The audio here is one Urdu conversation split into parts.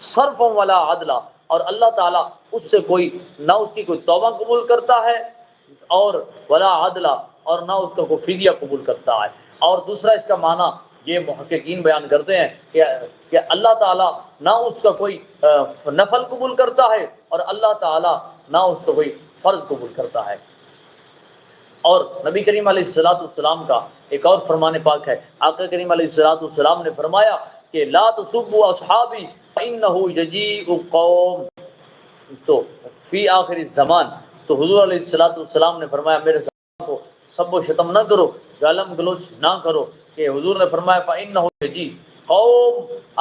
صرف ولا عدلا، اور اللہ تعالیٰ اس سے کوئی نہ اس کی کوئی توبہ قبول کرتا ہے اور ولا عدلا، اور نہ اس کا کوئی فدیہ قبول کرتا ہے۔ اور دوسرا اس کا معنی یہ محققین بیان کرتے ہیں کہ اللہ تعالیٰ نہ اس کا کوئی نفل قبول کرتا ہے اور اللہ تعالیٰ نہ اس کا کوئی فرض قبول کرتا ہے۔ اور نبی کریم علیہ الصلوۃ والسلام کا ایک اور فرمان پاک ہے، آقا کریم علیہ الصلوۃ والسلام نے فرمایا کہ لا تسبوا اصحابی فانه یجیء قوم، تو فی آخر الزمان، تو حضور علیہ الصلوۃ والسلام نے فرمایا میرے صحابہ کو سب و شتم نہ کرو، گالم گلوچ نہ کرو، کہ حضور نے فرمایا فانه یجیء قوم،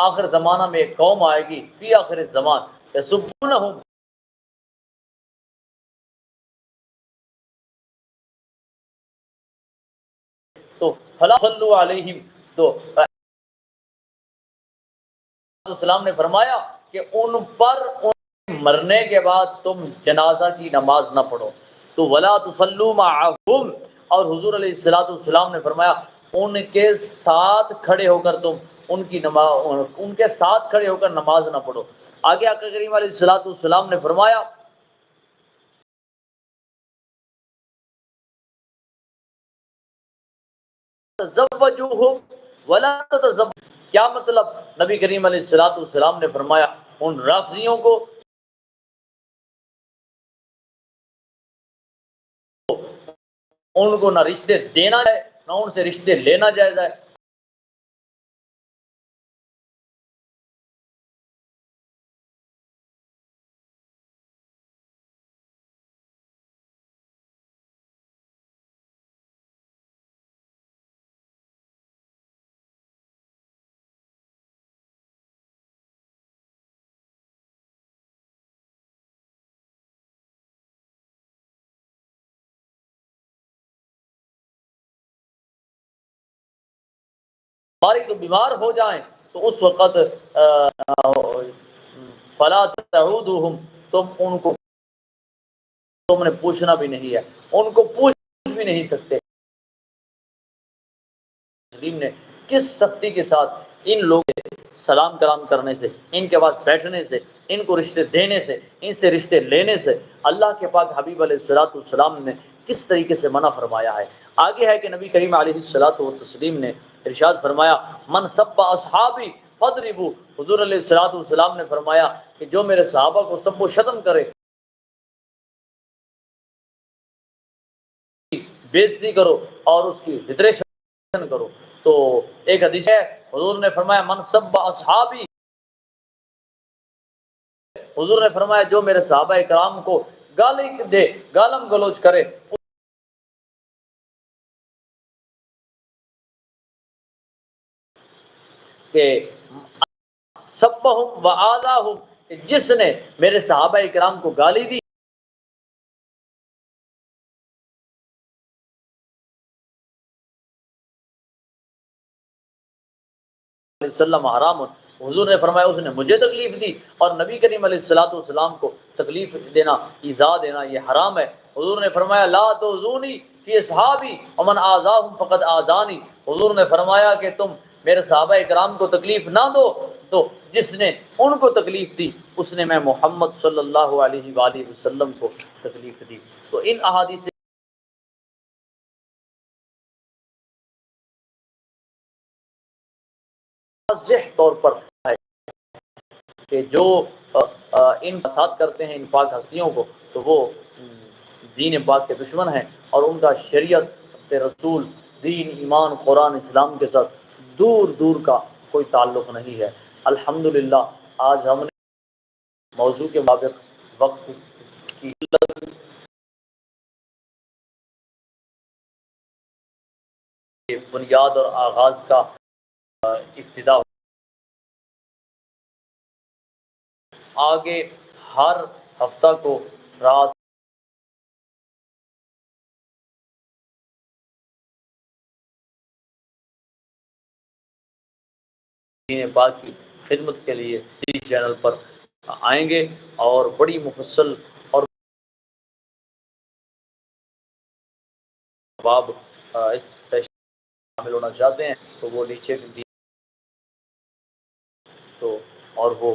آخر زمانہ میں ایک قوم آئے گی، فی آخر الزمان یسبونہم، تو فلا صلوا علیہم، تو السلام نے فرمایا کہ ان پر ان مرنے کے بعد تم جنازہ کی نماز نہ پڑھو، تو ولا تصلوا معهم، اور حضور علیہ الصلوۃ والسلام نے فرمایا ان کے ساتھ کھڑے ہو کر تم ان کی نماز، ان کے ساتھ کھڑے ہو کر نماز نہ پڑھو۔ آگے آقا کریم علیہ الصلوۃ والسلام نے فرمایا تزوجوہم ولا تتزوجوا، کیا مطلب؟ نبی کریم علیہ الصلوۃ والسلام نے فرمایا ان رافضیوں کو ان کو نہ رشتے دینا ہے نہ ان سے رشتے لینا جائز ہے۔ بیماری تو بیمار ہو جائیں تو اس وقت فلا تعودوہم، تم ان کو، تم نے پوچھنا بھی نہیں ہے، ان کو پوچھ بھی نہیں سکتے۔ مسلم نے کس سختی کے ساتھ ان لوگوں سے سلام کلام کرنے سے، ان کے پاس بیٹھنے سے، ان کو رشتے دینے سے، ان سے رشتے لینے سے اللہ کے پاک حبیب علیہ الصلوۃ والسلام نے کس طریقے سے منع فرمایا ہے۔ آگے ہے کہ نبی کریم علیہ الصلوۃ والتسلیم نے ارشاد فرمایا من سب اصحابی فاضربوا، حضور علیہ الصلوۃ والسلام نے فرمایا کہ جو میرے صحابہ کو سب و شتم کرے، بےزتی کرو اور اس کی ڈٹریشن کرو، تو ایک حدیث ہے حضور نے فرمایا من سب اصحابی، حضور نے فرمایا جو میرے صحابہ کرام کو گالی دے، گالم گلوچ کرے، کہ سبہم وآذاہم، کہ جس نے میرے صحابہ کرام کو گالی دی وسلم حرام، حضور نے فرمایا اس نے مجھے تکلیف دی اور نبی کریم علیہ الصلوۃ والسلام کو تکلیف دینا، ایذا دینا یہ حرام ہے۔ حضور نے فرمایا لا تؤذونی فی اصحابی ومن آذاہم فقد آذانی، حضور نے فرمایا کہ تم میرے صحابہ کرام کو تکلیف نہ دو، تو جس نے ان کو تکلیف دی اس نے میں محمد صلی اللہ علیہ وآلہ وسلم کو تکلیف دی۔ تو ان احادیث سے واضح طور پر ہے کہ جو ان فساد کرتے ہیں ان پاک ہستیوں کو، تو وہ دین پاک کے دشمن ہیں اور ان کا شریعت رسول، دین، ایمان، قرآن، اسلام کے ساتھ دور دور کا کوئی تعلق نہیں ہے۔ الحمدللہ آج ہم نے موضوع کے مطابق وقت کی بنیاد اور آغاز کا ابتدا، آگے ہر ہفتہ کو رات دین پاک کی خدمت کے لیے اسی چینل پر آئیں گے اور بڑی مفصل اور باب اس سیشن میں شامل ہونا چاہتے ہیں تو وہ نیچے بھی تو اور وہ